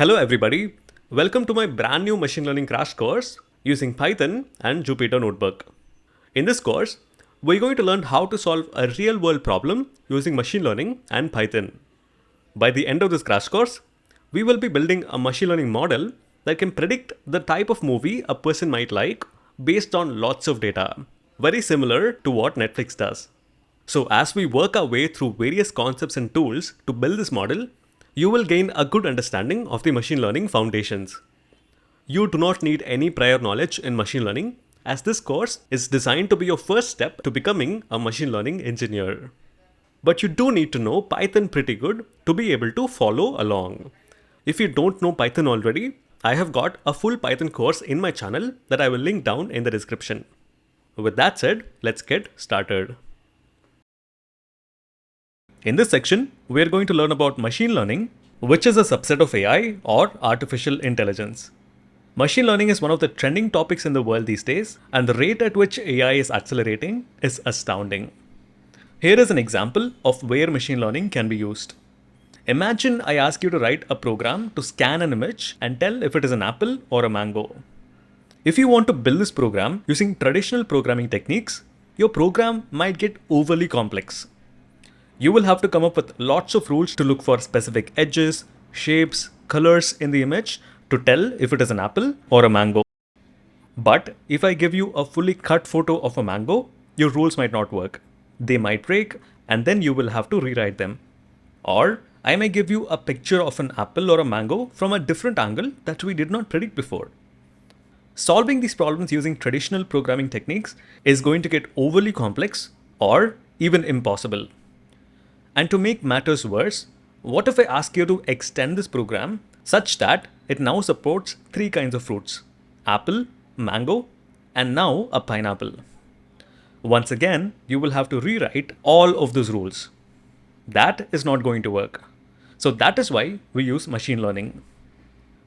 Hello everybody, welcome to my brand new machine learning crash course using Python and Jupyter Notebook. In this course, we're going to learn how to solve a real world problem using machine learning and Python. By the end of this crash course, we will be building a machine learning model that can predict the type of movie a person might like based on lots of data, very similar to what Netflix does. So as we work our way through various concepts and tools to build this model, you will gain a good understanding of the machine learning foundations. You do not need any prior knowledge in machine learning, as this course is designed to be your first step to becoming a machine learning engineer. But you do need to know Python pretty good to be able to follow along. If you don't know Python already, I have got a full Python course in my channel that I will link down in the description. With that said, let's get started. In this section, we are going to learn about machine learning, which is a subset of AI or artificial intelligence. Machine learning is one of the trending topics in the world these days, and the rate at which AI is accelerating is astounding. Here is an example of where machine learning can be used. Imagine I ask you to write a program to scan an image and tell if it is an apple or a mango. If you want to build this program using traditional programming techniques, your program might get overly complex. You will have to come up with lots of rules to look for specific edges, shapes, colors in the image to tell if it is an apple or a mango. But if I give you a fully cut photo of a mango, your rules might not work. They might break and then you will have to rewrite them. Or I may give you a picture of an apple or a mango from a different angle that we did not predict before. Solving these problems using traditional programming techniques is going to get overly complex or even impossible. And to make matters worse, what if I ask you to extend this program such that it now supports three kinds of fruits: apple, mango, and now a pineapple? Once again, you will have to rewrite all of those rules. That is not going to work. So that is why we use machine learning.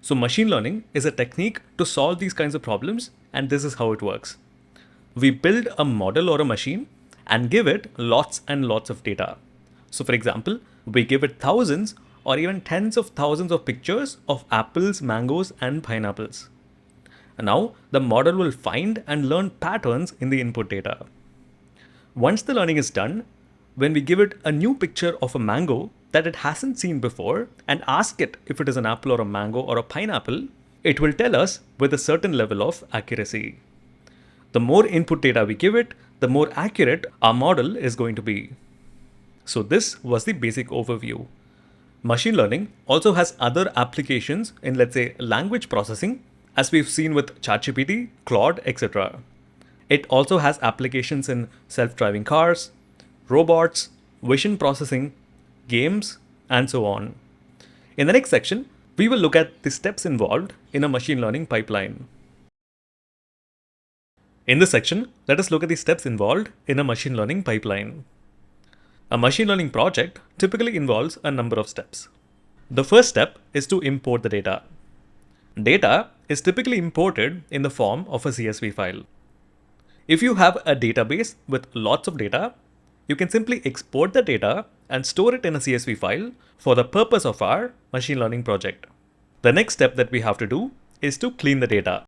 So machine learning is a technique to solve these kinds of problems, and this is how it works. We build a model or a machine and give it lots and lots of data. So for example, we give it thousands or even tens of thousands of pictures of apples, mangoes, and pineapples. And now the model will find and learn patterns in the input data. Once the learning is done, when we give it a new picture of a mango that it hasn't seen before and ask it if it is an apple or a mango or a pineapple, it will tell us with a certain level of accuracy. The more input data we give it, the more accurate our model is going to be. So this was the basic overview. Machine learning also has other applications in, let's say, language processing, as we've seen with ChatGPT, Claude, etc. It also has applications in self-driving cars, robots, vision processing, games, and so on. In the next section, we will look at the steps involved in a machine learning pipeline. In this section, let us look at the steps involved in a machine learning pipeline. A machine learning project typically involves a number of steps. The first step is to import the data. Data is typically imported in the form of a CSV file. If you have a database with lots of data, you can simply export the data and store it in a CSV file for the purpose of our machine learning project. The next step that we have to do is to clean the data.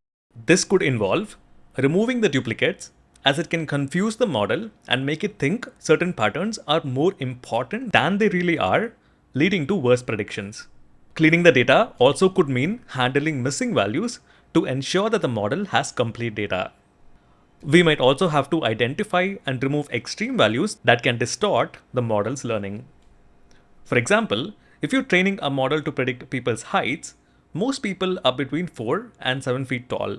This could involve removing the duplicates, as it can confuse the model and make it think certain patterns are more important than they really are, leading to worse predictions. Cleaning the data also could mean handling missing values to ensure that the model has complete data. We might also have to identify and remove extreme values that can distort the model's learning. For example, if you're training a model to predict people's heights, most people are between 4 and 7 feet tall.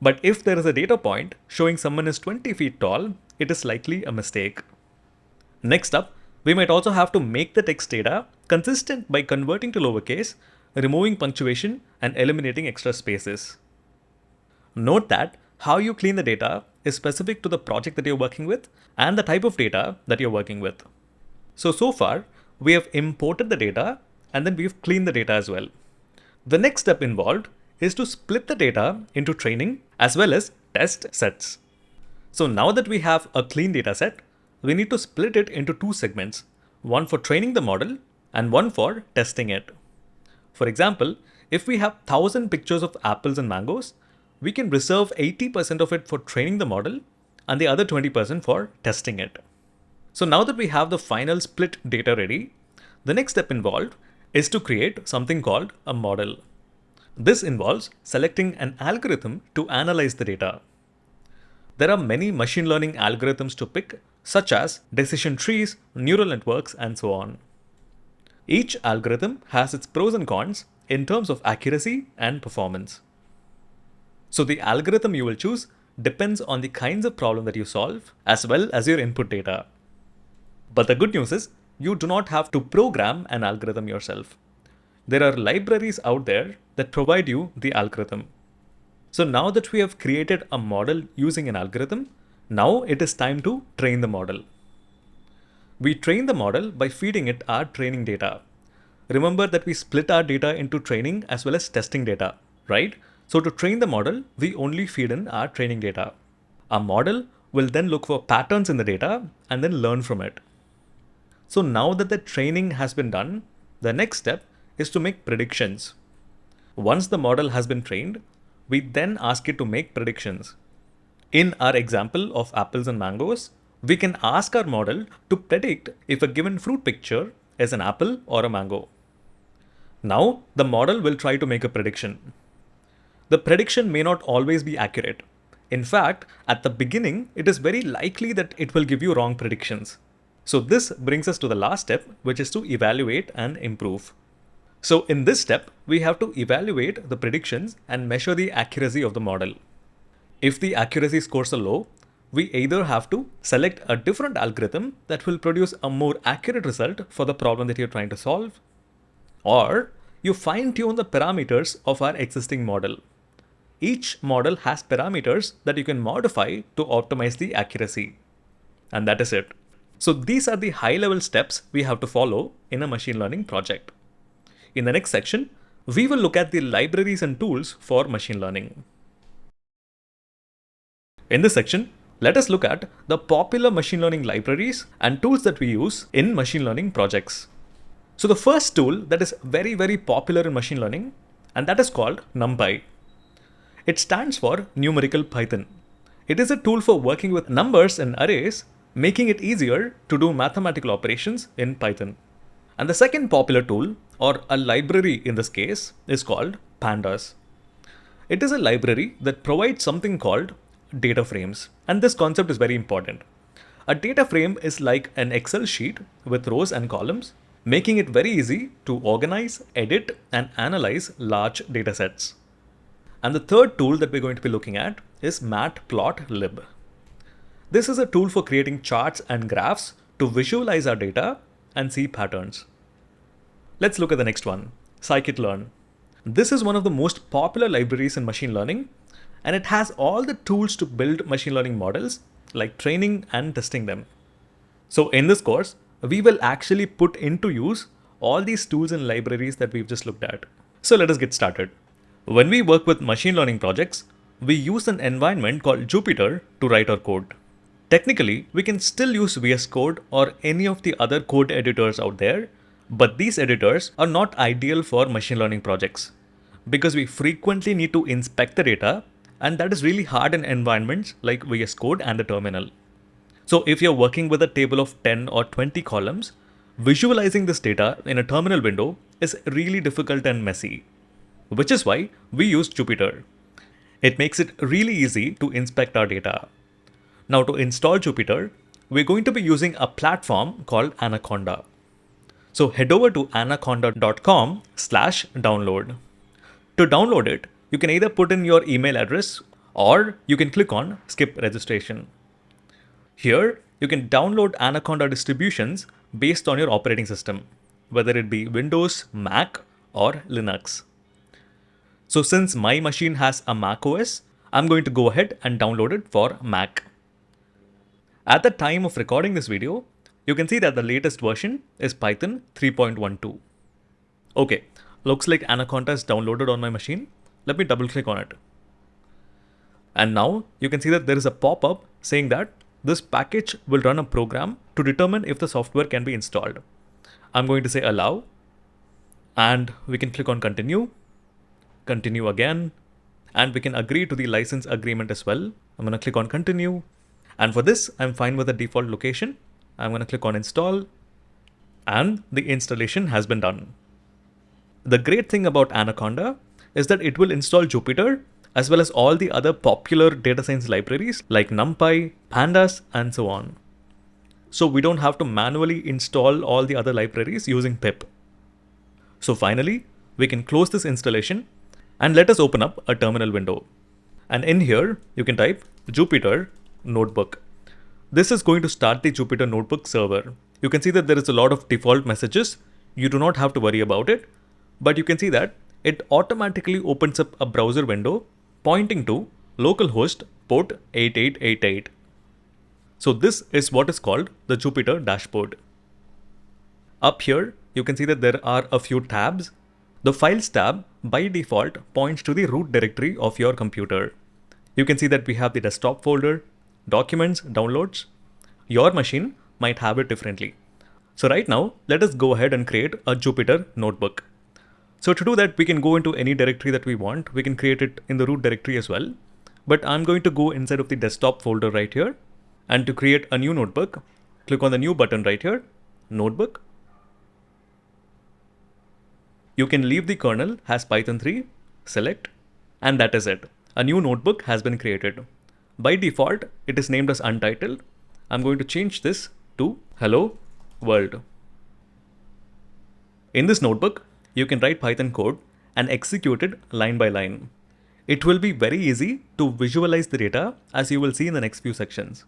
But if there is a data point showing someone is 20 feet tall, it is likely a mistake. Next up, we might also have to make the text data consistent by converting to lowercase, removing punctuation, and eliminating extra spaces. Note that how you clean the data is specific to the project that you're working with and the type of data that you're working with. So far, we have imported the data and then we've cleaned the data as well. The next step involved is to split the data into training as well as test sets. So now that we have a clean data set, we need to split it into two segments, one for training the model and one for testing it. For example, if we have 1,000 pictures of apples and mangoes, we can reserve 80% of it for training the model and the other 20% for testing it. So now that we have the final split data ready, the next step involved is to create something called a model. This involves selecting an algorithm to analyze the data. There are many machine learning algorithms to pick, such as decision trees, neural networks, and so on. Each algorithm has its pros and cons in terms of accuracy and performance. So the algorithm you will choose depends on the kinds of problem that you solve as well as your input data. But the good news is you do not have to program an algorithm yourself. There are libraries out there that provide you the algorithm. So now that we have created a model using an algorithm, now it is time to train the model. We train the model by feeding it our training data. Remember that we split our data into training as well as testing data, right? So to train the model, we only feed in our training data. Our model will then look for patterns in the data and then learn from it. So now that the training has been done, the next step is to make predictions. Once the model has been trained, we then ask it to make predictions. In our example of apples and mangoes, we can ask our model to predict if a given fruit picture is an apple or a mango. Now, the model will try to make a prediction. The prediction may not always be accurate. In fact, at the beginning, it is very likely that it will give you wrong predictions. So this brings us to the last step, which is to evaluate and improve. So in this step, we have to evaluate the predictions and measure the accuracy of the model. If the accuracy scores are low, we either have to select a different algorithm that will produce a more accurate result for the problem that you're trying to solve, or you fine-tune the parameters of our existing model. Each model has parameters that you can modify to optimize the accuracy. And that is it. So these are the high-level steps we have to follow in a machine learning project. In the next section, we will look at the libraries and tools for machine learning. In this section, let us look at the popular machine learning libraries and tools that we use in machine learning projects. So the first tool that is very popular in machine learning, and that is called NumPy. It stands for Numerical Python. It is a tool for working with numbers and arrays, making it easier to do mathematical operations in Python. And the second popular tool, or a library in this case, is called Pandas. It is a library that provides something called data frames. And this concept is very important. A data frame is like an Excel sheet with rows and columns, making it very easy to organize, edit, and analyze large data sets. And the third tool that we're going to be looking at is Matplotlib. This is a tool for creating charts and graphs to visualize our data and see patterns. Let's look at the next one, scikit-learn. This is one of the most popular libraries in machine learning, and it has all the tools to build machine learning models, like training and testing them. So in this course, we will actually put into use all these tools and libraries that we've just looked at. So let us get started. When we work with machine learning projects, we use an environment called Jupyter to write our code. Technically, we can still use VS Code or any of the other code editors out there, but these editors are not ideal for machine learning projects because we frequently need to inspect the data, and that is really hard in environments like VS Code and the terminal. So if you're working with a table of 10 or 20 columns, visualizing this data in a terminal window is really difficult and messy, which is why we use Jupyter. It makes it really easy to inspect our data. Now to install Jupyter, we're going to be using a platform called Anaconda. So head over to anaconda.com/download. To download it, you can either put in your email address or you can click on skip registration. Here, you can download Anaconda distributions based on your operating system, whether it be Windows, Mac, or Linux. So since my machine has a Mac OS, I'm going to go ahead and download it for Mac. At the time of recording this video, you can see that the latest version is Python 3.12. Okay, looks like Anaconda is downloaded on my machine. Let me double click on it. And now you can see that there is a pop-up saying that this package will run a program to determine if the software can be installed. I'm going to say allow, and we can click on continue. continue again, and we can agree to the license agreement as well. I'm going to click on continue. And for this, I'm fine with the default location. I'm going to click on install, and the installation has been done. The great thing about Anaconda is that it will install Jupyter as well as all the other popular data science libraries like NumPy, Pandas, and so on. So we don't have to manually install all the other libraries using pip. So finally, we can close this installation and let us open up a terminal window. And in here, you can type Jupyter Notebook. This is going to start the Jupyter Notebook server. You can see that there is a lot of default messages. You do not have to worry about it, but you can see that it automatically opens up a browser window pointing to localhost port 8888. So this is what is called the Jupyter dashboard. Up here, you can see that there are a few tabs. The Files tab by default points to the root directory of your computer. You can see that we have the desktop folder, documents, downloads. Your machine might have it differently. So right now, let us go ahead and create a Jupyter notebook. So to do that, we can go into any directory that we want. We can create it in the root directory as well. But I'm going to go inside of the desktop folder right here. And to create a new notebook, click on the new button right here, notebook. You can leave the kernel as Python 3, select, and that is it. A new notebook has been created. By default, it is named as untitled. I'm going to change this to Hello World. In this notebook, you can write Python code and execute it line by line. It will be very easy to visualize the data, as you will see in the next few sections.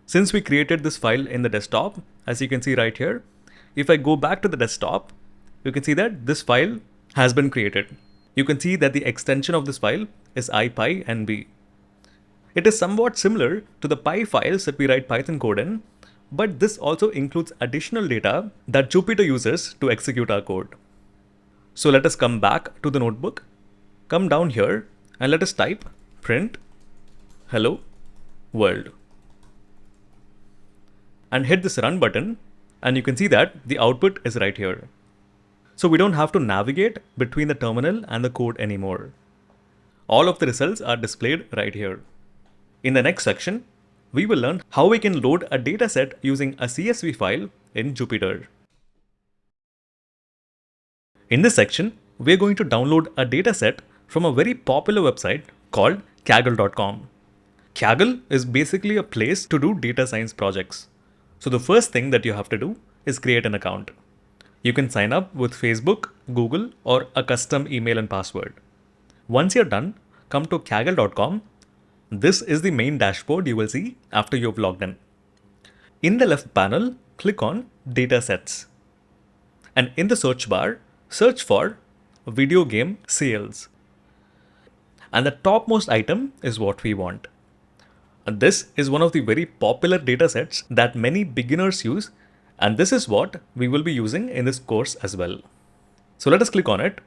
Since we created this file in the desktop, as you can see right here, if I go back to the desktop, you can see that this file has been created. You can see that the extension of this file is ipynb. It is somewhat similar to the py files that we write Python code in, but this also includes additional data that Jupyter uses to execute our code. So let us come back to the notebook, come down here, and let us type print hello world. And hit this run button, and you can see that the output is right here. So we don't have to navigate between the terminal and the code anymore. All of the results are displayed right here. In the next section, we will learn how we can load a dataset using a CSV file in Jupyter. In this section, we're going to download a dataset from a very popular website called Kaggle.com. Kaggle is basically a place to do data science projects. So the first thing that you have to do is create an account. You can sign up with Facebook, Google, or a custom email and password. Once you're done, come to Kaggle.com. This is the main dashboard you will see after you've logged in. In the left panel, click on Datasets. And in the search bar, search for video game sales. And the topmost item is what we want. And this is one of the very popular datasets that many beginners use, and this is what we will be using in this course as well. So let us click on it,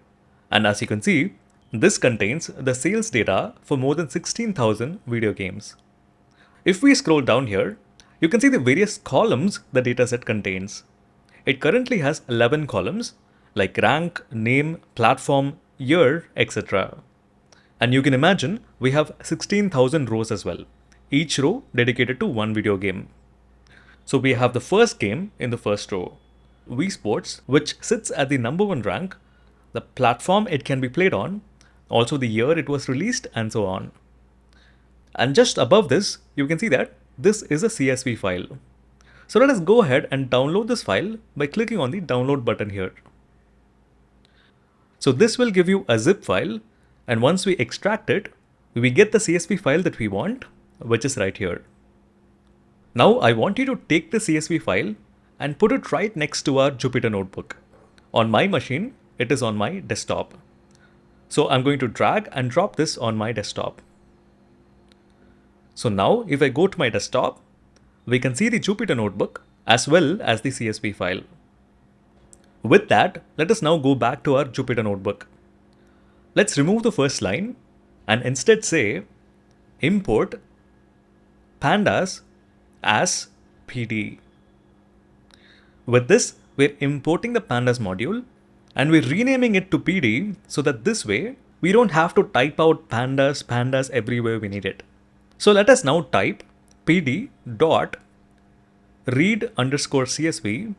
and as you can see, this contains the sales data for more than 16,000 video games. If we scroll down here, you can see the various columns the dataset contains. It currently has 11 columns like rank, name, platform, year, etc. And you can imagine we have 16,000 rows as well, each row dedicated to one video game. So we have the first game in the first row, Wii Sports, which sits at the number 1 rank, the platform it can be played on, also the year it was released, and so on. And just above this, you can see that this is a CSV file. So let us go ahead and download this file by clicking on the download button here. So this will give you a zip file, and once we extract it, we get the CSV file that we want, which is right here. Now I want you to take the CSV file and put it right next to our Jupyter notebook. On my machine, it is on my desktop. So I'm going to drag and drop this on my desktop. So now if I go to my desktop, we can see the Jupyter notebook as well as the CSV file. With that, let us now go back to our Jupyter notebook. Let's remove the first line and instead say import pandas as PD. With this, we're importing the pandas module, And we're renaming it to PD so that this way we don't have to type out pandas everywhere we need it. So let us now type PD dot read underscore CSV,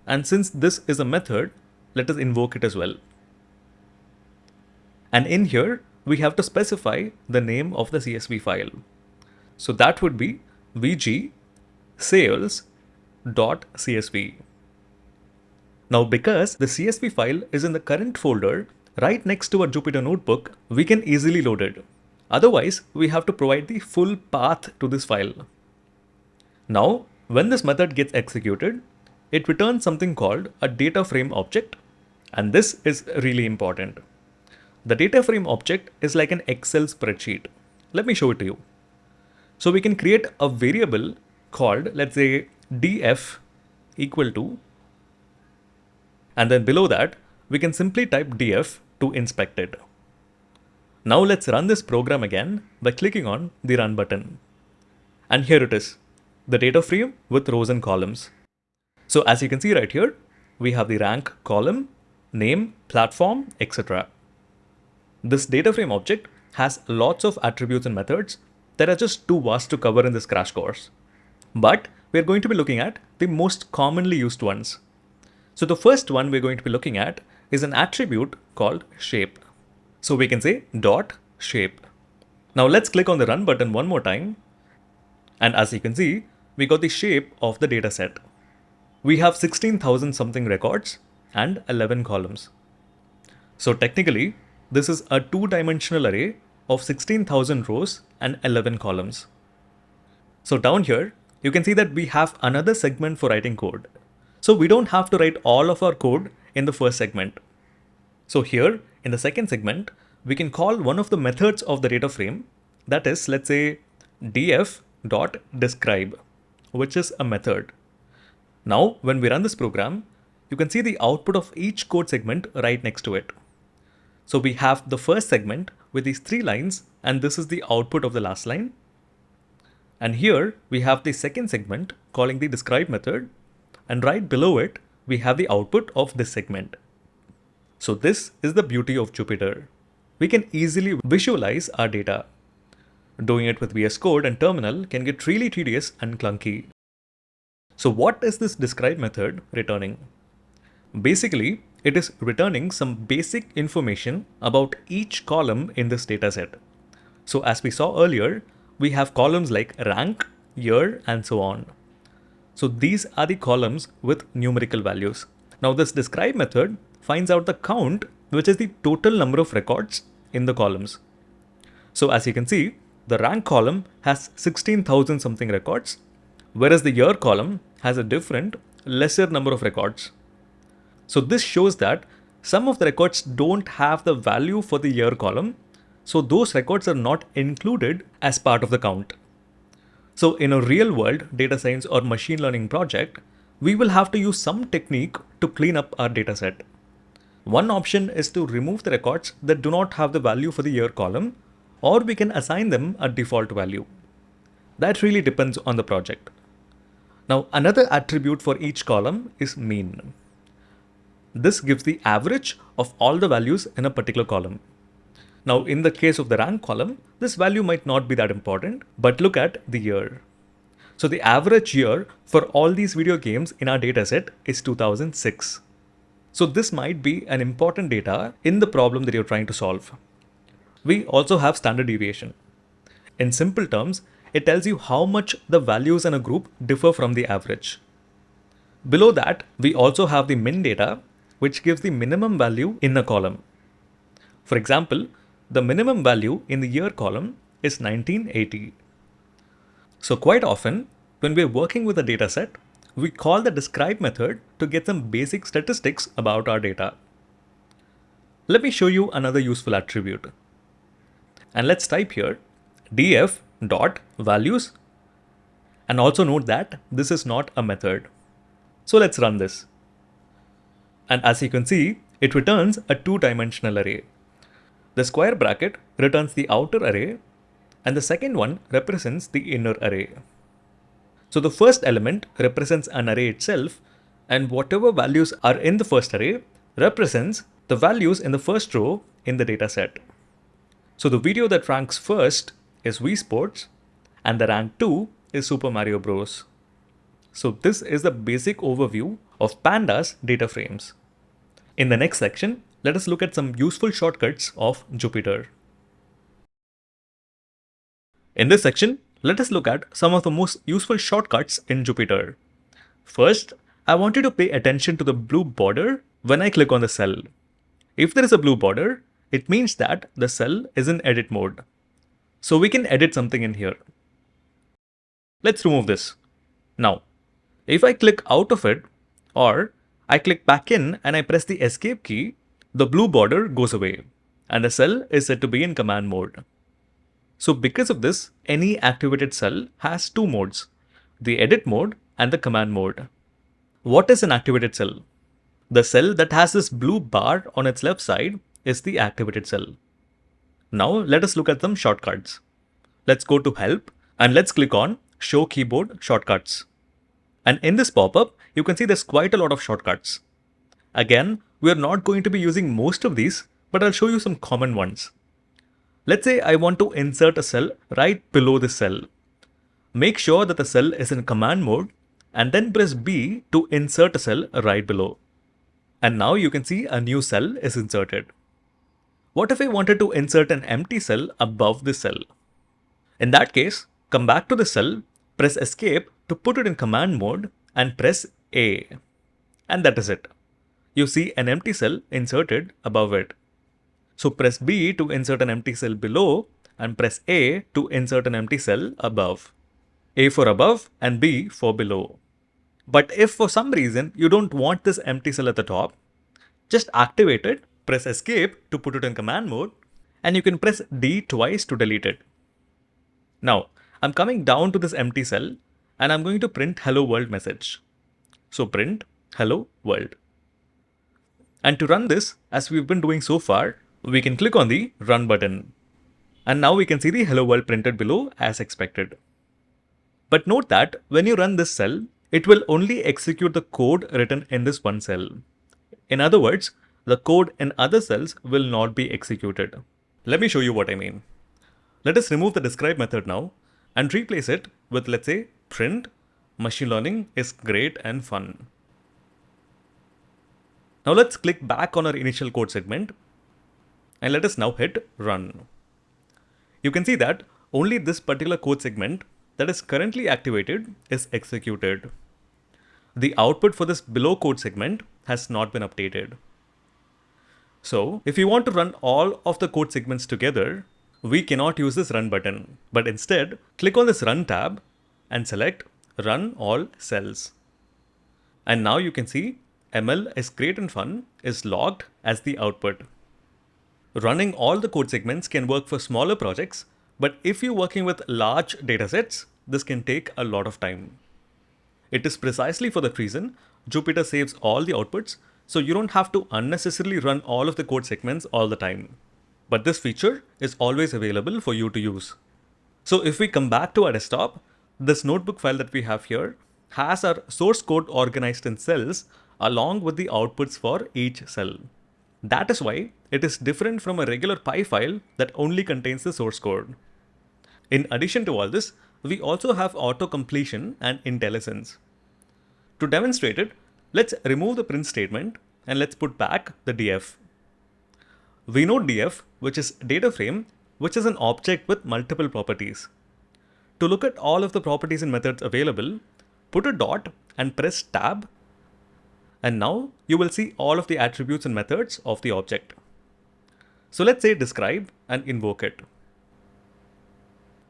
and since this is a method, let us invoke it as well. And in here, we have to specify the name of the CSV file. So that would be vg sales.csv. Now, because the CSV file is in the current folder right next to our Jupyter notebook, we can easily load it. Otherwise, we have to provide the full path to this file. Now, when this method gets executed, it returns something called a data frame object, and this is really important. The data frame object is like an Excel spreadsheet. Let me show it to you. So we can create a variable called, let's say, df equal to, and then below that, we can simply type df to inspect it. Now let's run this program again by clicking on the run button. And here it is, the data frame with rows and columns. So as you can see right here, we have the rank column, name, platform, etc. This data frame object has lots of attributes and methods that are just too vast to cover in this crash course. But we're going to be looking at the most commonly used ones. So the first one we're going to be looking at is an attribute called shape. So we can say dot shape. Now let's click on the run button one more time. And as you can see, we got the shape of the data set. We have 16,000 something records and 11 columns. So technically, this is a two-dimensional array of 16,000 rows and 11 columns. So down here, you can see that we have another segment for writing code. So we don't have to write all of our code in the first segment. So here, in the second segment, we can call one of the methods of the data frame, that is, let's say, df.describe, which is a method. Now, when we run this program, you can see the output of each code segment right next to it. So we have the first segment with these 3 lines, and this is the output of the last line. And here we have the second segment calling the describe method, and right below it, we have the output of this segment. So this is the beauty of Jupyter. We can easily visualize our data. Doing it with VS Code and terminal can get really tedious and clunky. So what is this describe method returning? Basically, it is returning some basic information about each column in this dataset. So as we saw earlier, we have columns like rank, year, and so on. So these are the columns with numerical values. Now this describe method finds out the count, which is the total number of records in the columns. So as you can see, the rank column has 16,000 something records, whereas the year column has a different, lesser number of records. So this shows that some of the records don't have the value for the year column, so those records are not included as part of the count. So in a real world data science or machine learning project, we will have to use some technique to clean up our dataset. One option is to remove the records that do not have the value for the year column, or we can assign them a default value. That really depends on the project. Now another attribute for each column is mean. This gives the average of all the values in a particular column. Now, in the case of the rank column, this value might not be that important, but look at the year. So the average year for all these video games in our dataset is 2006. So this might be an important data in the problem that you're trying to solve. We also have standard deviation. In simple terms, it tells you how much the values in a group differ from the average. Below that, we also have the min data, which gives the minimum value in a column. For example, the minimum value in the year column is 1980. So quite often, when we're working with a dataset, we call the describe method to get some basic statistics about our data. Let me show you another useful attribute. And let's type here df.values, and also note that this is not a method. So let's run this. And as you can see, it returns a two-dimensional array. The square bracket returns the outer array, and the second one represents the inner array. So the first element represents an array itself, and whatever values are in the first array represents the values in the first row in the dataset. So the video that ranks first is Wii Sports and the rank 2 is Super Mario Bros. So this is the basic overview of Pandas data frames. In the next section, let us look at some useful shortcuts of Jupyter. In this section, let us look at some of the most useful shortcuts in Jupyter. First, I want you to pay attention to the blue border when I click on the cell. If there is a blue border, it means that the cell is in edit mode. So we can edit something in here. Let's remove this. Now, if I click out of it or I click back in and I press the escape key, the blue border goes away and the cell is said to be in command mode. So because of this, any activated cell has two modes, the edit mode and the command mode. What is an activated cell? The cell that has this blue bar on its left side is the activated cell. Now let us look at some shortcuts. Let's go to Help and let's click on Show Keyboard Shortcuts. And in this pop-up, you can see there's quite a lot of shortcuts. Again, we are not going to be using most of these, but I'll show you some common ones. Let's say I want to insert a cell right below this cell. Make sure that the cell is in command mode and then press B to insert a cell right below. And now you can see a new cell is inserted. What if I wanted to insert an empty cell above this cell? In that case, come back to the cell, press Escape to put it in command mode and press A. And that is it. You see an empty cell inserted above it. So press B to insert an empty cell below and press A to insert an empty cell above. A for above and B for below. But if for some reason you don't want this empty cell at the top, just activate it, press Escape to put it in command mode, and you can press D twice to delete it. Now, I'm coming down to this empty cell and I'm going to print Hello World message. So print Hello World. And to run this, as we've been doing so far, we can click on the Run button. And now we can see the Hello World printed below as expected. But note that when you run this cell, it will only execute the code written in this one cell. In other words, the code in other cells will not be executed. Let me show you what I mean. Let us remove the describe method now and replace it with, let's say, print machine learning is great and fun. Now let's click back on our initial code segment and let us now hit run. You can see that only this particular code segment that is currently activated is executed. The output for this below code segment has not been updated. So if you want to run all of the code segments together, we cannot use this run button, but instead click on this run tab and select run all cells. And now you can see ML is great and fun is logged as the output. Running all the code segments can work for smaller projects, but if you're working with large datasets, this can take a lot of time. It is precisely for that reason Jupyter saves all the outputs, so you don't have to unnecessarily run all of the code segments all the time. But this feature is always available for you to use. So if we come back to our desktop, this notebook file that we have here has our source code organized in cells along with the outputs for each cell. That is why it is different from a regular Py file that only contains the source code. In addition to all this, we also have auto-completion and IntelliSense. To demonstrate it, let's remove the print statement and let's put back the df. We know df, which is data frame, which is an object with multiple properties. To look at all of the properties and methods available, put a dot and press tab. And now you will see all of the attributes and methods of the object. So let's say describe and invoke it.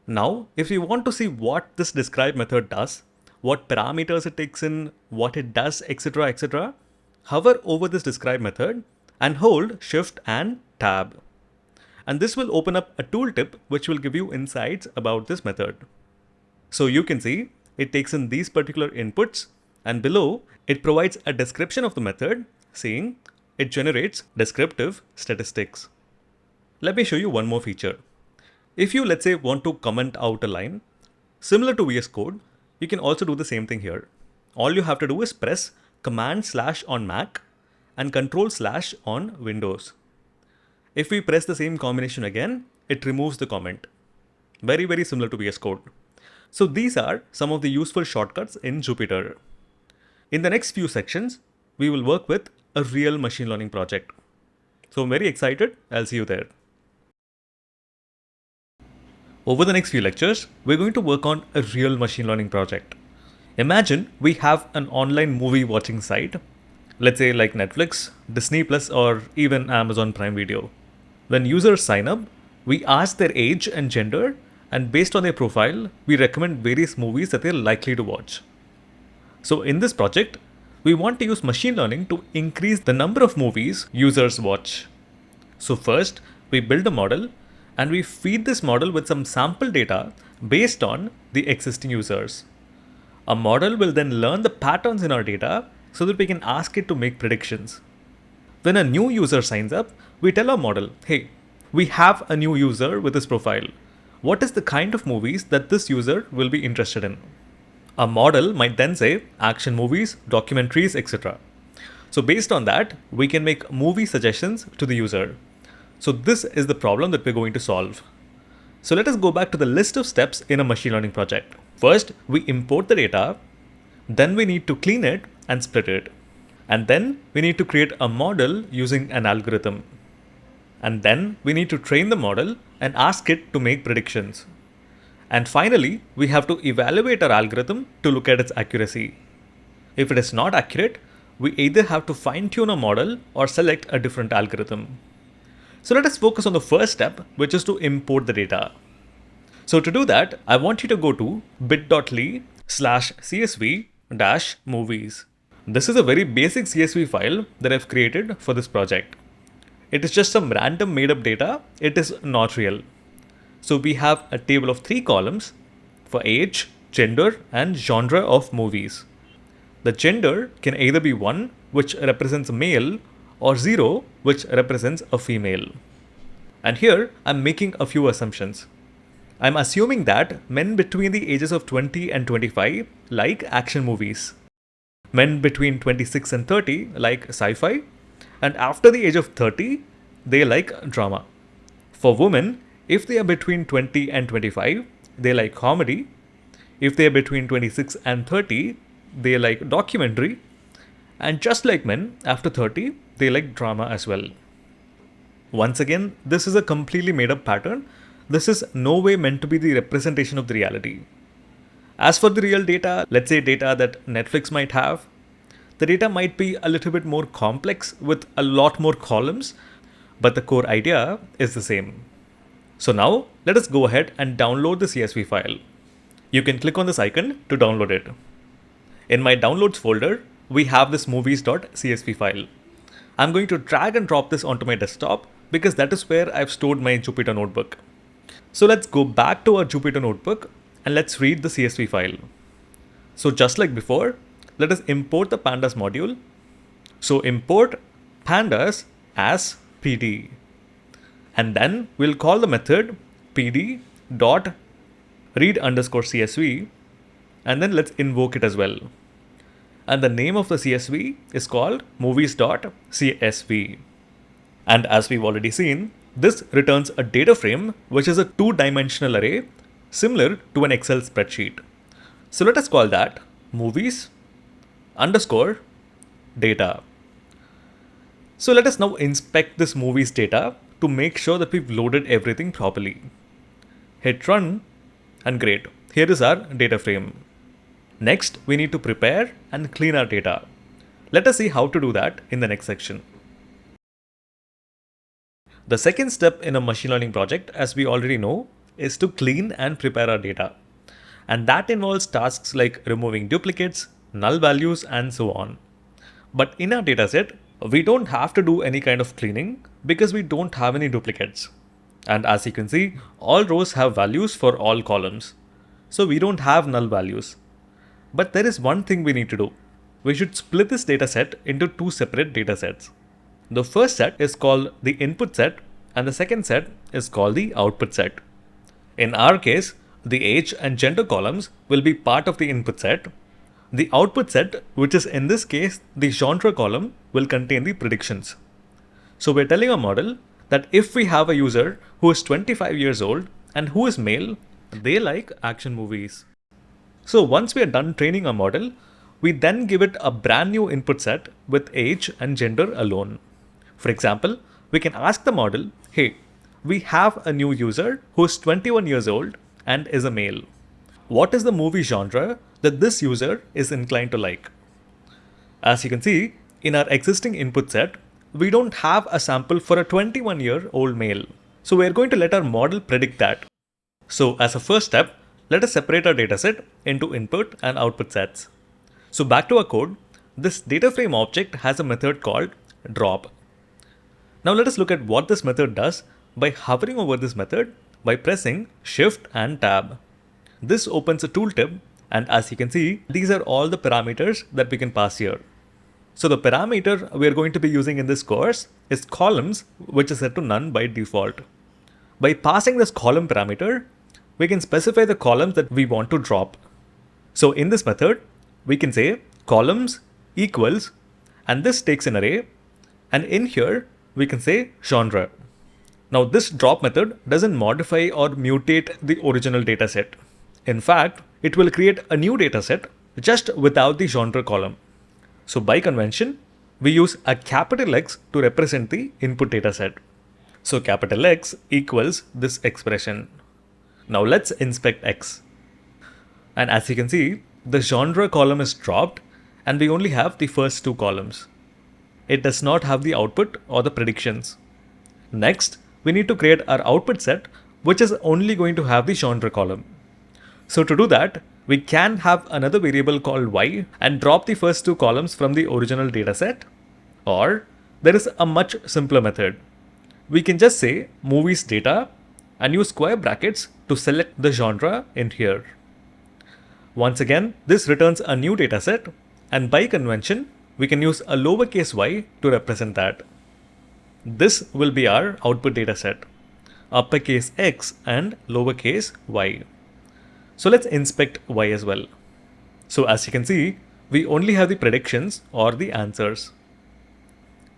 Now, if you want to see what this describe method does, what parameters it takes in, what it does, etc., etc., hover over this describe method and hold Shift and Tab. And this will open up a tooltip which will give you insights about this method. So you can see it takes in these particular inputs, and below it provides a description of the method, saying it generates descriptive statistics. Let me show you one more feature. If you, let's say, want to comment out a line, similar to VS Code, you can also do the same thing here. All you have to do is press Command/ on Mac, and Control/ on Windows. If we press the same combination again, it removes the comment. Very, very similar to VS Code. So these are some of the useful shortcuts in Jupyter. In the next few sections, we will work with a real machine learning project. So I'm very excited. I'll see you there. Over the next few lectures, we're going to work on a real machine learning project. Imagine we have an online movie watching site, let's say like Netflix, Disney Plus, or even Amazon Prime Video. When users sign up, we ask their age and gender, and based on their profile, we recommend various movies that they're likely to watch. So in this project, we want to use machine learning to increase the number of movies users watch. So first, we build a model and we feed this model with some sample data based on the existing users. A model will then learn the patterns in our data so that we can ask it to make predictions. When a new user signs up, we tell our model, hey, we have a new user with this profile. What is the kind of movies that this user will be interested in? A model might then say action movies, documentaries, etc. So based on that, we can make movie suggestions to the user. So this is the problem that we're going to solve. So let us go back to the list of steps in a machine learning project. First, we import the data, then we need to clean it and split it. And then we need to create a model using an algorithm. And then we need to train the model and ask it to make predictions. And finally, we have to evaluate our algorithm to look at its accuracy. If it is not accurate, we either have to fine-tune a model or select a different algorithm. So let us focus on the first step, which is to import the data. So to do that, I want you to go to bit.ly/csv-movies. This is a very basic CSV file that I've created for this project. It is just some random made up data. It is not real. So we have a table of 3 columns for age, gender, and genre of movies. The gender can either be 1, which represents male, or 0, which represents a female. And here I'm making a few assumptions. I'm assuming that men between the ages of 20 and 25 like action movies. Men between 26 and 30 like sci-fi. And after the age of 30, they like drama. For women, if they are between 20 and 25, they like comedy. If they are between 26 and 30, they like documentary. And just like men, after 30, they like drama as well. Once again, this is a completely made up pattern. This is no way meant to be the representation of the reality. As for the real data, let's say data that Netflix might have, the data might be a little bit more complex with a lot more columns, but the core idea is the same. So now let us go ahead and download the CSV file. You can click on this icon to download it. In my downloads folder, we have this movies.csv file. I'm going to drag and drop this onto my desktop because that is where I've stored my Jupyter notebook. So let's go back to our Jupyter notebook and let's read the CSV file. So just like before, let us import the pandas module. So import pandas as PD. And then we'll call the method pd.read_csv, and then let's invoke it as well. And the name of the CSV is called movies.csv. And as we've already seen, this returns a data frame, which is a 2-dimensional array similar to an Excel spreadsheet. So let us call that movies_data. So let us now inspect this movies data to make sure that we've loaded everything properly. Hit run, and great, here is our data frame. Next, we need to prepare and clean our data. Let us see how to do that in the next section. The second step in a machine learning project, as we already know, is to clean and prepare our data. And that involves tasks like removing duplicates, null values, and so on. But in our dataset, we don't have to do any kind of cleaning because we don't have any duplicates. And as you can see, all rows have values for all columns. So we don't have null values. But there is one thing we need to do. We should split this dataset into 2 separate datasets. The first set is called the input set and the second set is called the output set. In our case, the age and gender columns will be part of the input set, The output set, which is in this case the genre column, will contain the predictions. So we're telling our model that if we have a user who is 25 years old and who is male, they like action movies. So once we are done training our model, we then give it a brand new input set with age and gender alone. For example, we can ask the model, hey, we have a new user who is 21 years old and is a male. What is the movie genre that this user is inclined to like? As you can see, in our existing input set, we don't have a sample for a 21-year-old male. So we're going to let our model predict that. So as a first step, let us separate our dataset into input and output sets. So back to our code, this data frame object has a method called drop. Now let us look at what this method does by hovering over this method by pressing Shift and Tab. This opens a tooltip, and as you can see, these are all the parameters that we can pass here. So the parameter we are going to be using in this course is columns, which is set to none by default. By passing this column parameter, we can specify the columns that we want to drop. So in this method, we can say columns equals, and this takes an array, and in here we can say genre. Now this drop method doesn't modify or mutate the original dataset. In fact, it will create a new dataset just without the genre column. So by convention, we use a capital X to represent the input dataset. So capital X equals this expression. Now let's inspect X. And as you can see, the genre column is dropped and we only have the first two columns. It does not have the output or the predictions. Next, we need to create our output set, which is only going to have the genre column. So to do that, we can have another variable called y and drop the first two columns from the original dataset. Or there is a much simpler method. We can just say movies data and use square brackets to select the genre in here. Once again, this returns a new dataset, and by convention, we can use a lowercase y to represent that. This will be our output dataset, uppercase X and lowercase y. So let's inspect y as well. So as you can see, we only have the predictions or the answers.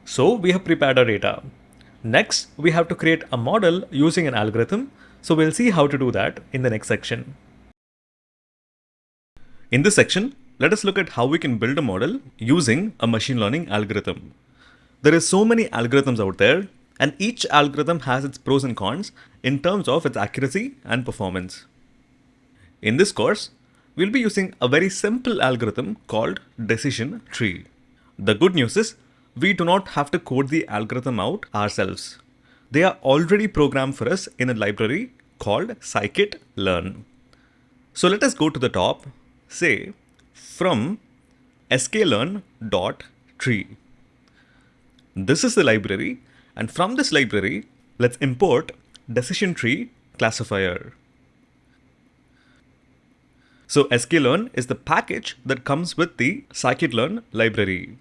So we have prepared our data. Next, we have to create a model using an algorithm. So we'll see how to do that in the next section. In this section, let us look at how we can build a model using a machine learning algorithm. There is so many algorithms out there, and each algorithm has its pros and cons in terms of its accuracy and performance. In this course, we'll be using a very simple algorithm called decision tree. The good news is we do not have to code the algorithm out ourselves. They are already programmed for us in a library called scikit-learn. So let us go to the top, say from sklearn.tree. This is the library, and from this library, let's import decision tree classifier. So sklearn is the package that comes with the scikit-learn library.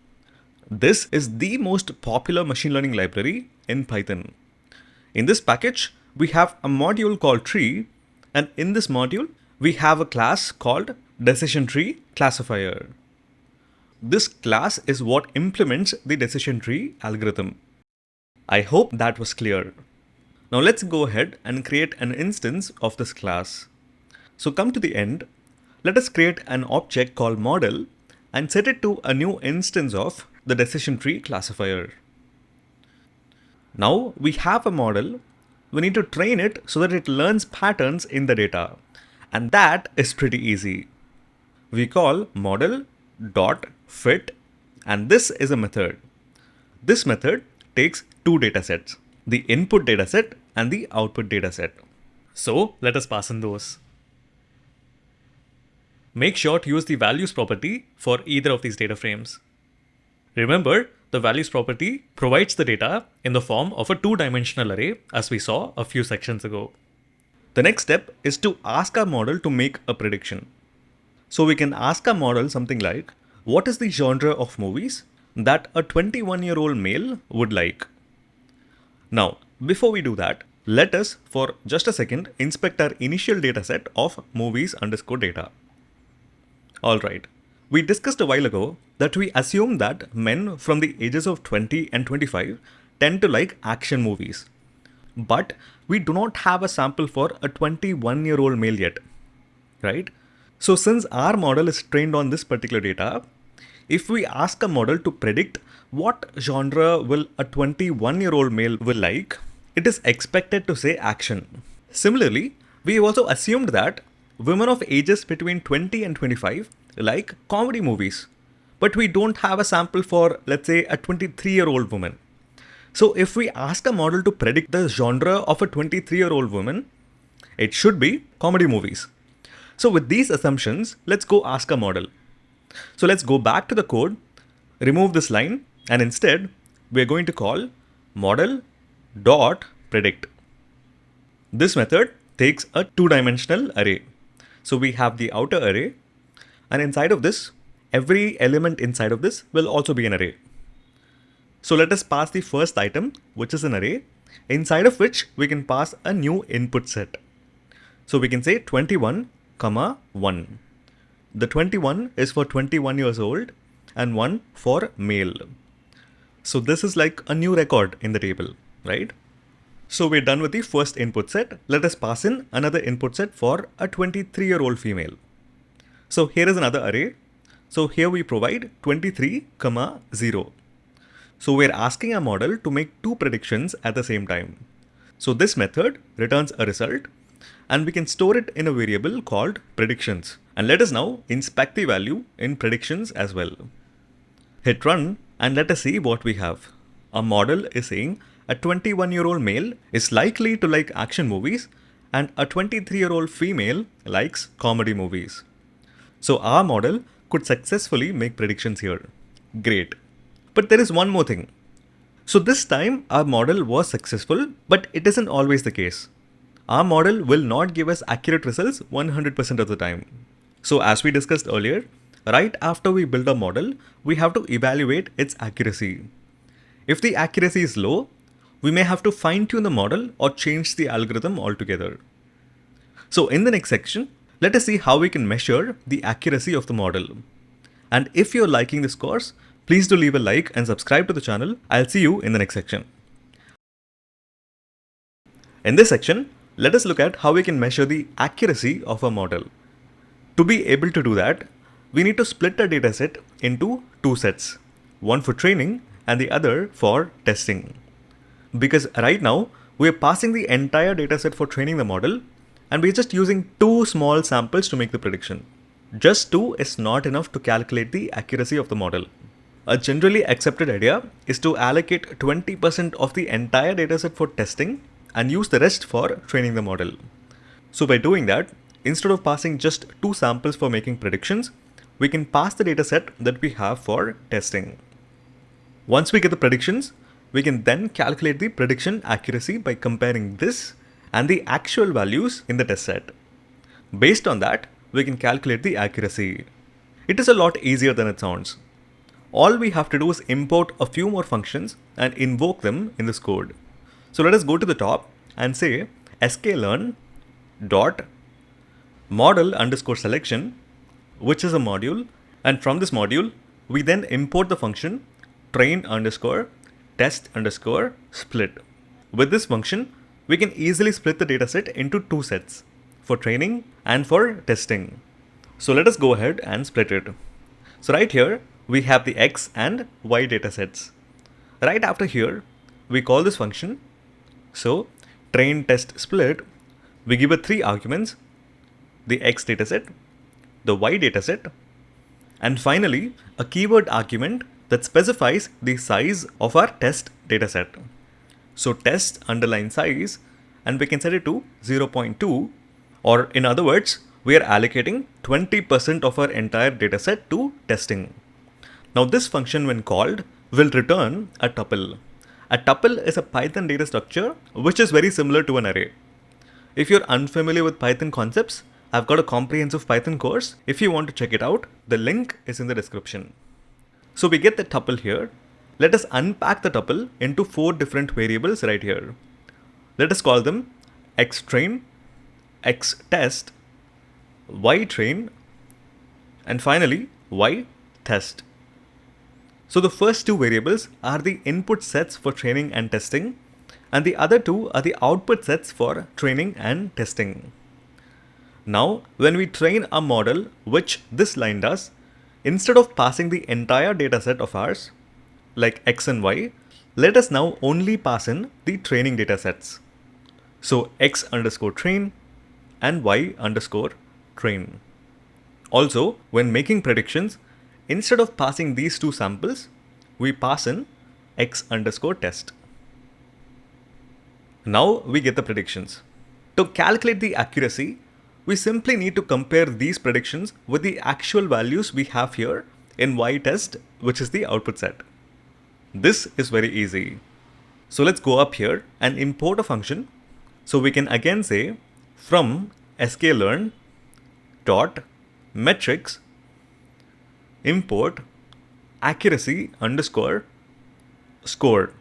This is the most popular machine learning library in Python. In this package, we have a module called tree, and in this module, we have a class called decision tree classifier. This class is what implements the decision tree algorithm. I hope that was clear. Now let's go ahead and create an instance of this class. So come to the end. Let us create an object called model and set it to a new instance of the decision tree classifier. Now we have a model. We need to train it so that it learns patterns in the data. And that is pretty easy. We call model.fit, and this is a method. This method takes two datasets, the input dataset and the output dataset. So let us pass in those. Make sure to use the values property for either of these data frames. Remember, the values property provides the data in the form of a two-dimensional array, as we saw a few sections ago. The next step is to ask our model to make a prediction. So we can ask our model something like, what is the genre of movies that a 21-year-old male would like? Now, before we do that, let us, for just a second, inspect our initial dataset of movies_data. Alright, We discussed a while ago that we assume that men from the ages of 20 and 25 tend to like action movies. But we do not have a sample for a 21-year-old male yet, right? So since our model is trained on this particular data, if we ask a model to predict what genre will a 21-year-old male will like, it is expected to say action. Similarly, we have also assumed that women of ages between 20 and 25 like comedy movies, but we don't have a sample for, let's say, a 23-year-old woman. So if we ask a model to predict the genre of a 23-year-old woman, it should be comedy movies. So with these assumptions, let's go ask a model. So let's go back to the code, remove this line, and instead we're going to call model.predict. This method takes a two-dimensional array. So we have the outer array, and inside of this, every element inside of this will also be an array. So let us pass the first item, which is an array, inside of which we can pass a new input set. So we can say 21, 1. The 21 is for 21 years old and 1 for male. So this is like a new record in the table, right? So we're done with the first input set. Let us pass in another input set for a 23-year-old female. So here is another array. So here we provide 23, 0. So we're asking a model to make two predictions at the same time. So this method returns a result, and we can store it in a variable called predictions. And let us now inspect the value in predictions as well. Hit run and let us see what we have. Our model is saying a 21-year-old male is likely to like action movies and a 23-year-old female likes comedy movies. So our model could successfully make predictions here. Great. But there is one more thing. So this time our model was successful, but it isn't always the case. Our model will not give us accurate results 100% of the time. So as we discussed earlier, right after we build a model, we have to evaluate its accuracy. If the accuracy is low, we may have to fine-tune the model or change the algorithm altogether. So in the next section, let us see how we can measure the accuracy of the model. And if you're liking this course, please do leave a like and subscribe to the channel. I'll see you in the next section. In this section, let us look at how we can measure the accuracy of a model. To be able to do that, we need to split a dataset into two sets, one for training and the other for testing. Because right now, we're passing the entire dataset for training the model, and we're just using two small samples to make the prediction. Just two is not enough to calculate the accuracy of the model. A generally accepted idea is to allocate 20% of the entire dataset for testing and use the rest for training the model. So by doing that, instead of passing just two samples for making predictions, we can pass the dataset that we have for testing. Once we get the predictions, we can then calculate the prediction accuracy by comparing this and the actual values in the test set. Based on that, we can calculate the accuracy. It is a lot easier than it sounds. All we have to do is import a few more functions and invoke them in this code. So let us go to the top and say sklearn dot model underscore selection, which is a module, and from this module, we then import the function train underscore test underscore split. With this function, we can easily split the dataset into two sets, for training and for testing. So let us go ahead and split it. So right here, we have the X and Y datasets. Right after here, we call this function. So train test split, we give it three arguments, the X dataset, the Y dataset, and finally a keyword argument that specifies the size of our test dataset. So test underline size, and we can set it to 0.2, or in other words, we are allocating 20% of our entire dataset to testing. Now this function, when called, will return a tuple. A tuple is a Python data structure which is very similar to an array. If you're unfamiliar with Python concepts, I've got a comprehensive Python course. If you want to check it out, the link is in the description. So we get the tuple here. Let us unpack the tuple into four different variables right here. Let us call them xtrain, xtest, ytrain, and finally y test. So the first two variables are the input sets for training and testing, and the other two are the output sets for training and testing. Now, when we train a model, which this line does, instead of passing the entire dataset of ours, like x and y, let us now only pass in the training datasets. So x underscore train and y underscore train. Also, when making predictions, instead of passing these two samples, we pass in x underscore test. Now we get the predictions. To calculate the accuracy, we simply need to compare these predictions with the actual values we have here in y test, which is the output set. This is very easy. So let's go up here and import a function. So we can again say from sklearn dot metrics import accuracy underscore score.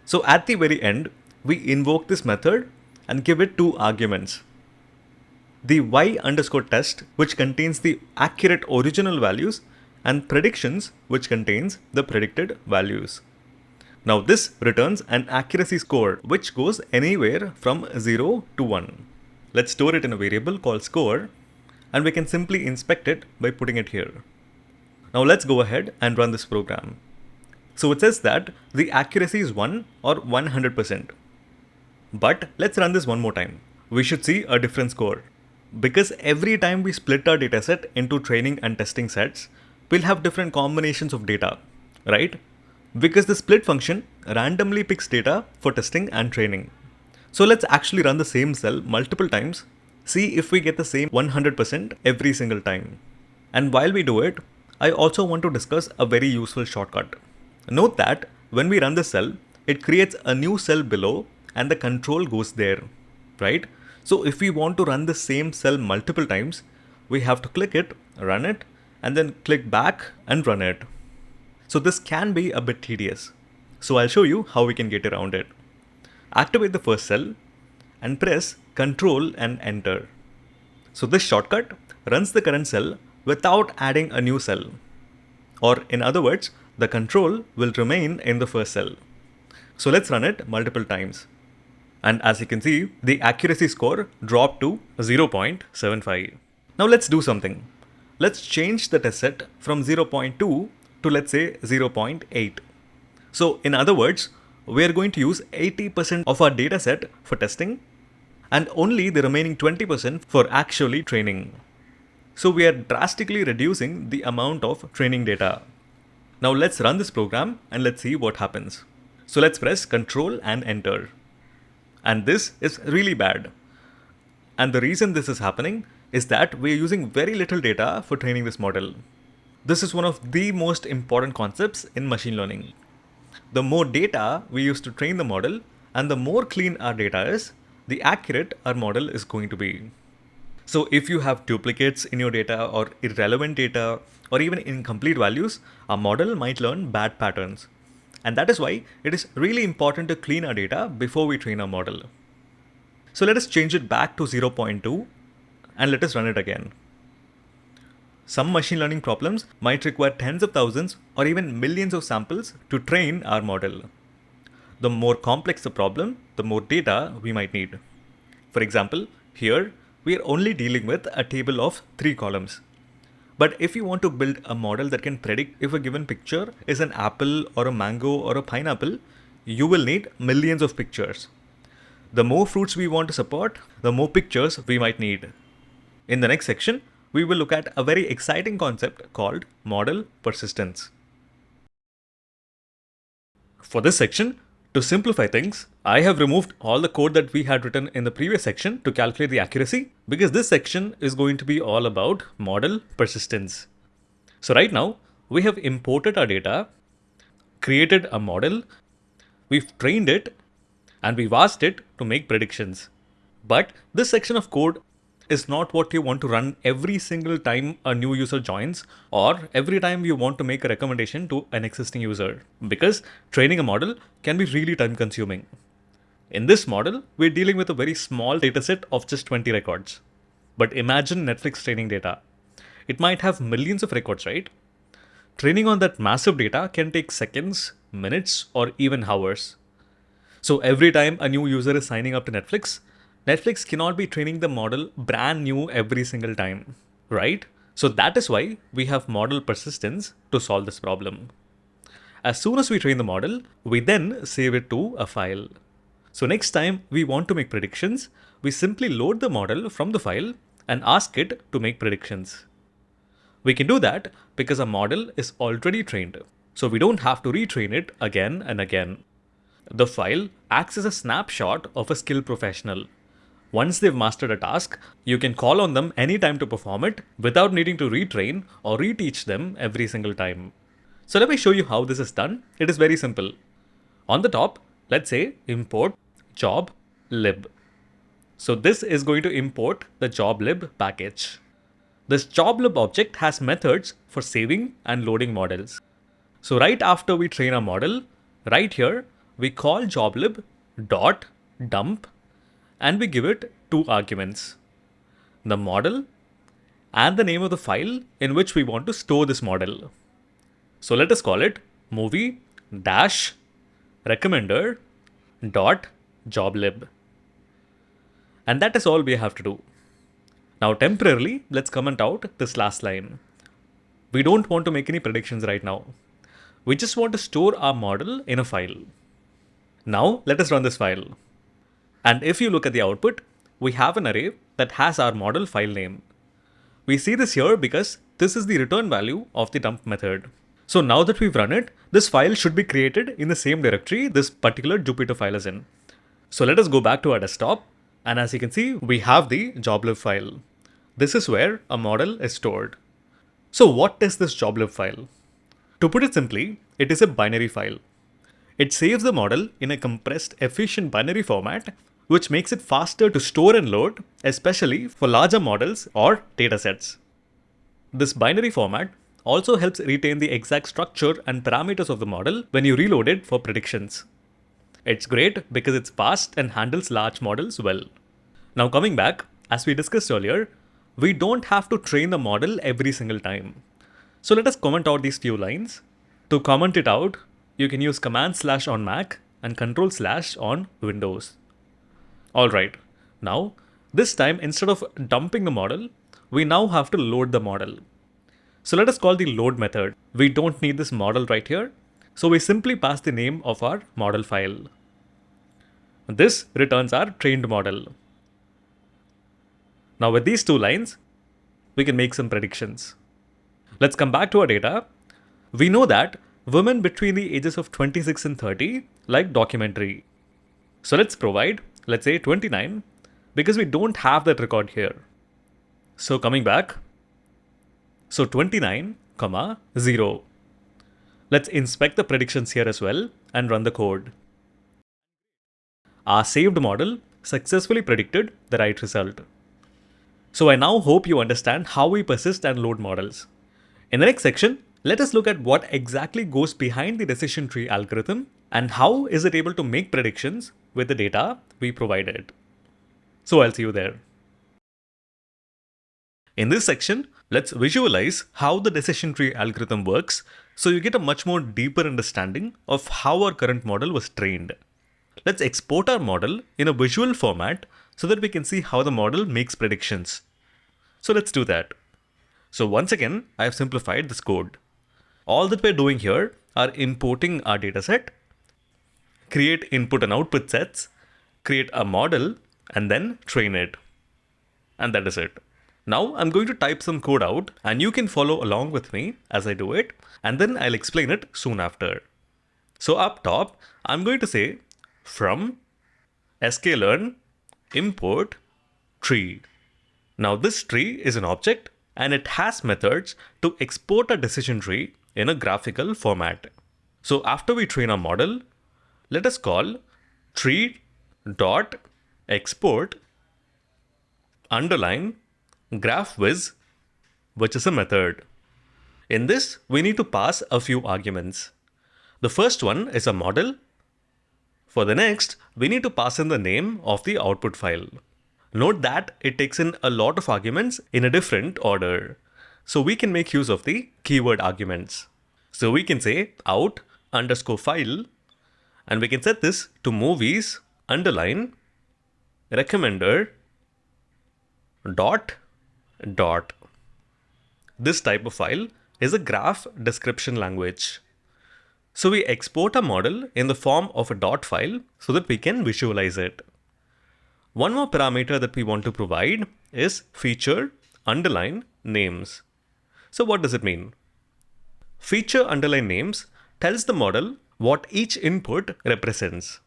So at the very end, we invoke this method and give it two arguments. The y underscore test, which contains the accurate original values, and predictions, which contains the predicted values. Now this returns an accuracy score, which goes anywhere from 0 to 1. Let's store it in a variable called score, and we can simply inspect it by putting it here. Now let's go ahead and run this program. So it says that the accuracy is 1 or 100%. But let's run this one more time. We should see a different score. Because every time we split our dataset into training and testing sets, we'll have different combinations of data, right? Because the split function randomly picks data for testing and training. So let's actually run the same cell multiple times, see if we get the same 100% every single time. And while we do it, I also want to discuss a very useful shortcut. Note that when we run the cell, it creates a new cell below and the control goes there, right? So if we want to run the same cell multiple times, we have to click it, run it, and then click back and run it. So this can be a bit tedious. So I'll show you how we can get around it. Activate the first cell and press Ctrl and Enter. So this shortcut runs the current cell without adding a new cell. Or in other words, the control will remain in the first cell. So let's run it multiple times. And as you can see, the accuracy score dropped to 0.75. Now let's do something. Let's change the test set from 0.2 to let's say 0.8. So in other words, we're going to use 80% of our data set for testing and only the remaining 20% for actually training. So we are drastically reducing the amount of training data. Now let's run this program and let's see what happens. So let's press Ctrl and Enter. And this is really bad. And the reason this is happening is that we are using very little data for training this model. This is one of the most important concepts in machine learning. The more data we use to train the model and the more clean our data is, the accurate our model is going to be. So if you have duplicates in your data or irrelevant data or even incomplete values, our model might learn bad patterns. And that is why it is really important to clean our data before we train our model. So let us change it back to 0.2 and let us run it again. Some machine learning problems might require tens of thousands or even millions of samples to train our model. The more complex the problem, the more data we might need. For example, here we are only dealing with a table of 3 columns. But if you want to build a model that can predict if a given picture is an apple or a mango or a pineapple, you will need millions of pictures. The more fruits we want to support, the more pictures we might need. In the next section, we will look at a very exciting concept called model persistence. For this section, to simplify things, I have removed all the code that we had written in the previous section to calculate the accuracy, because this section is going to be all about model persistence. So right now, we have imported our data, created a model, we've trained it, and we've asked it to make predictions. But this section of code is not what you want to run every single time a new user joins or every time you want to make a recommendation to an existing user, because training a model can be really time consuming. In this model, we're dealing with a very small dataset of just 20 records. But imagine Netflix training data. it might have millions of records, right? Training on that massive data can take seconds, minutes, or even hours. So every time a new user is signing up to Netflix, Netflix cannot be training the model brand new every single time, right? So that is why we have model persistence to solve this problem. As soon as we train the model, we then save it to a file. So next time we want to make predictions, we simply load the model from the file and ask it to make predictions. We can do that because a model is already trained, so we don't have to retrain it again and again. The file acts as a snapshot of a skilled professional. Once they've mastered a task, you can call on them anytime to perform it without needing to retrain or reteach them every single time. So let me show you how this is done. It is very simple. On the top, let's say import job lib. So this is going to import the job lib package. This joblib object has methods for saving and loading models. So right after we train a model, right here, we call joblib dot dump and we give it two arguments, the model and the name of the file in which we want to store this model. So let us call it movie dash recommender dot joblib. And that is all we have to do. Now temporarily, let's comment out this last line. We don't want to make any predictions right now. We just want to store our model in a file. Now let us run this file. And if you look at the output, we have an array that has our model file name. We see this here because this is the return value of the dump method. So now that we've run it, this file should be created in the same directory this particular Jupyter file is in. So let us go back to our desktop. And as you can see, we have the joblib file. This is where a model is stored. So what is this joblib file? To put it simply, it is a binary file. It saves the model in a compressed, efficient binary format, which makes it faster to store and load, especially for larger models or datasets. This binary format also helps retain the exact structure and parameters of the model when you reload it for predictions. It's great because it's fast and handles large models well. Now coming back, as we discussed earlier, we don't have to train the model every single time. So let us comment out these few lines. To comment it out, you can use command/ on Mac and control/ on Windows. Alright, now this time instead of dumping the model, we now have to load the model. So let us call the load method. We don't need this model right here, so we simply pass the name of our model file. This returns our trained model. Now with these two lines, we can make some predictions. Let's come back to our data. We know that women between the ages of 26 and 30 like documentary. So let's provide, let's say 29, because we don't have that record here. So coming back, so 29, 0. Let's inspect the predictions here as well and run the code. Our saved model successfully predicted the right result. So I now hope you understand how we persist and load models. In the next section, let us look at what exactly goes behind the decision tree algorithm and how is it able to make predictions with the data we provided. So I'll see you there. In this section, let's visualize how the decision tree algorithm works so you get a much more deeper understanding of how our current model was trained. Let's export our model in a visual format so that we can see how the model makes predictions. So let's do that. So once again, I have simplified this code. All that we're doing here are importing our dataset, create input and output sets, create a model, and then train it. And that is it. Now I'm going to type some code out and you can follow along with me as I do it, and then I'll explain it soon after. So up top, I'm going to say from sklearn import tree. Now this tree is an object and it has methods to export a decision tree in a graphical format. So after we train our model, let us call tree.export underline graphviz, which is a method. In this, we need to pass a few arguments. The first one is a model. For the next, we need to pass in the name of the output file. Note that it takes in a lot of arguments in a different order. So we can make use of the keyword arguments. So we can say out underscore file, and we can set this to movies underline recommender dot dot. This type of file is a graph description language. So we export a model in the form of a dot file so that we can visualize it. One more parameter that we want to provide is feature underline names. So what does it mean? Feature underline names tells the model what each input represents.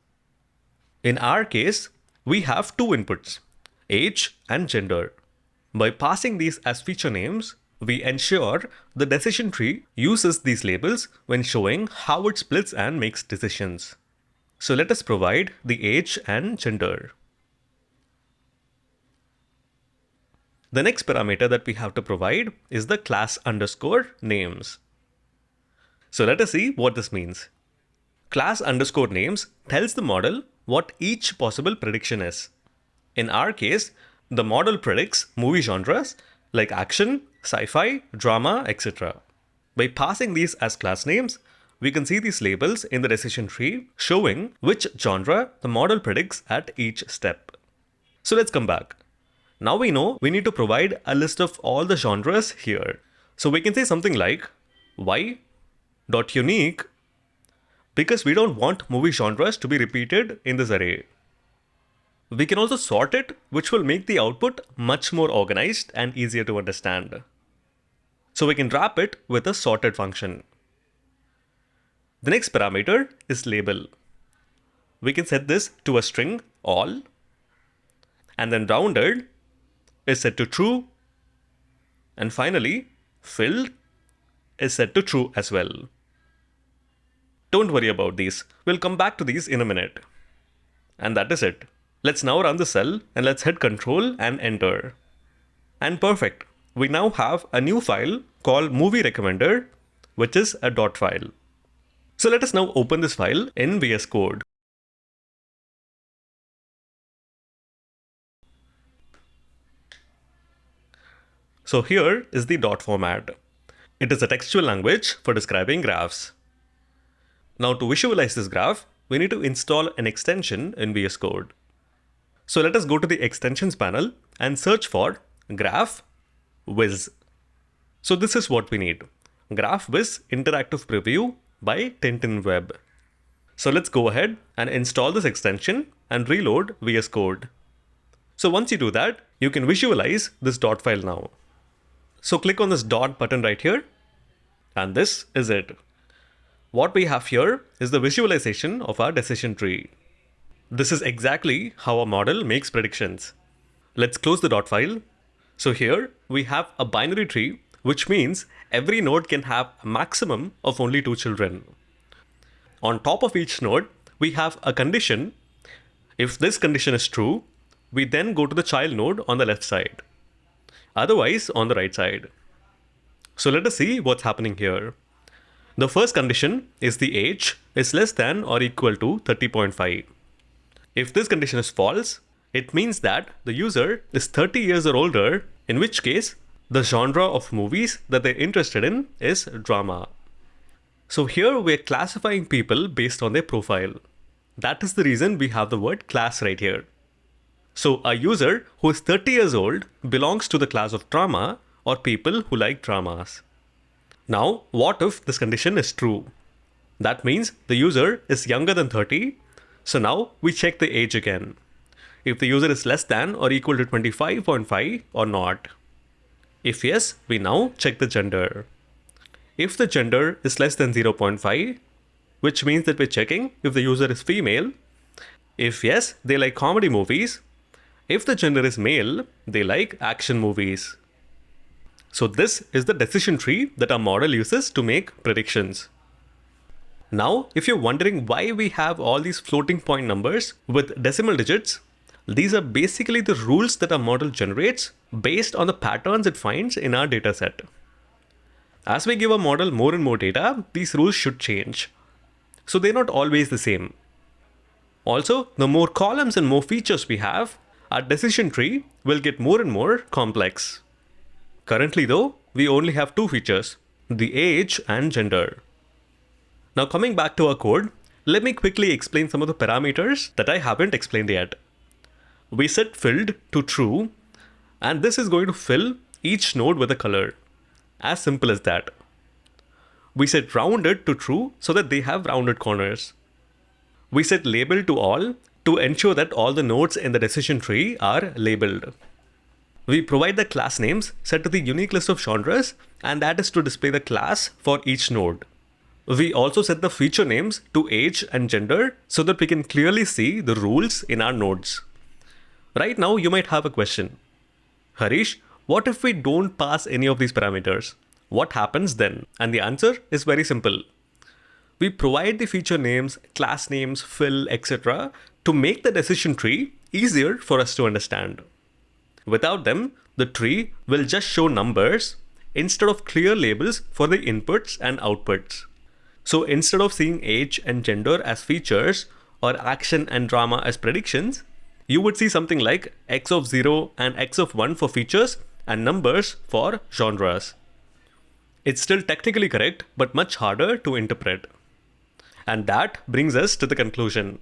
In our case, we have two inputs, age and gender. By passing these as feature names, we ensure the decision tree uses these labels when showing how it splits and makes decisions. So let us provide the age and gender. The next parameter that we have to provide is the class underscore names. So let us see what this means. Class underscore names tells the model what each possible prediction is. In our case, the model predicts movie genres like action, sci-fi, drama, etc. By passing these as class names, we can see these labels in the decision tree showing which genre the model predicts at each step. So let's come back. Now we know we need to provide a list of all the genres here. So we can say something like y.unique because we don't want movie genres to be repeated in this array. We can also sort it, which will make the output much more organized and easier to understand. So we can wrap it with a sorted function. The next parameter is label. We can set this to a string all, and then rounded is set to true, and finally filled is set to true as well. Don't worry about these, we'll come back to these in a minute. And that is it. Let's now run the cell and let's hit Control and enter. And perfect, we now have a new file called movie recommender, which is a dot file. So let us now open this file in VS Code. So here is the dot format. It is a textual language for describing graphs. Now to visualize this graph, we need to install an extension in VS Code. So let us go to the extensions panel and search for Graph Viz. So this is what we need. Graph Viz Interactive Preview by TintinWeb. So let's go ahead and install this extension and reload VS Code. So once you do that, you can visualize this dot file now. So click on this dot button right here, and this is it. What we have here is the visualization of our decision tree. This is exactly how a model makes predictions. Let's close the dot file. So here we have a binary tree, which means every node can have a maximum of only 2 children. On top of each node, we have a condition. If this condition is true, we then go to the child node on the left side. Otherwise, on the right side. So let us see what's happening here. The first condition is the age is less than or equal to 30.5. If this condition is false, it means that the user is 30 years or older, in which case the genre of movies that they're interested in is drama. So here we're classifying people based on their profile. That is the reason we have the word class right here. So a user who is 30 years old belongs to the class of drama or people who like dramas. Now, what if this condition is true? That means the user is younger than 30. So now we check the age again. If the user is less than or equal to 25.5 or not. If yes, we now check the gender. If the gender is less than 0.5, which means that we're checking if the user is female. If yes, they like comedy movies. If the gender is male, they like action movies. So this is the decision tree that our model uses to make predictions. Now, if you're wondering why we have all these floating point numbers with decimal digits, these are basically the rules that our model generates based on the patterns it finds in our dataset. As we give our model more and more data, these rules should change. So they're not always the same. Also, the more columns and more features we have, our decision tree will get more and more complex. Currently though, we only have two features, the age and gender. Now coming back to our code, let me quickly explain some of the parameters that I haven't explained yet. We set filled to true, and this is going to fill each node with a color. As simple as that. We set rounded to true so that they have rounded corners. We set label to all to ensure that all the nodes in the decision tree are labeled. We provide the class names set to the unique list of genres, and that is to display the class for each node. We also set the feature names to age and gender so that we can clearly see the rules in our nodes. Right now, you might have a question. Harish, what if we don't pass any of these parameters? What happens then? And the answer is very simple. We provide the feature names, class names, fill, etc. to make the decision tree easier for us to understand. Without them, the tree will just show numbers instead of clear labels for the inputs and outputs. So instead of seeing age and gender as features or action and drama as predictions, you would see something like x of 0 and x of 1 for features and numbers for genres. It's still technically correct, but much harder to interpret. And that brings us to the conclusion.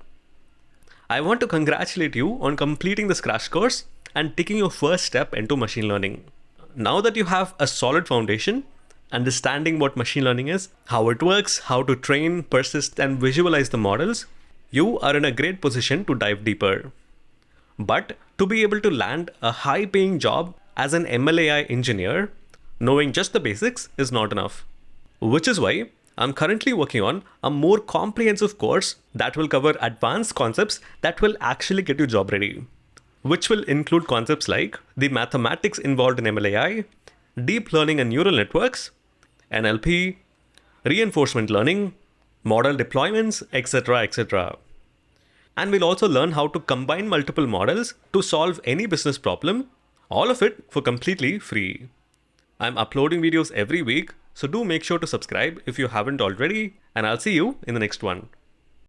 I want to congratulate you on completing this crash course and taking your first step into machine learning. Now that you have a solid foundation, understanding what machine learning is, how it works, how to train, persist, and visualize the models, you are in a great position to dive deeper. But to be able to land a high-paying job as an MLAI engineer, knowing just the basics is not enough. Which is why I'm currently working on a more comprehensive course that will cover advanced concepts that will actually get you job ready, which will include concepts like the mathematics involved in MLAI, deep learning and neural networks, NLP, reinforcement learning, model deployments, etc., etc. And we'll also learn how to combine multiple models to solve any business problem, all of it for completely free. I'm uploading videos every week, so do make sure to subscribe if you haven't already, and I'll see you in the next one.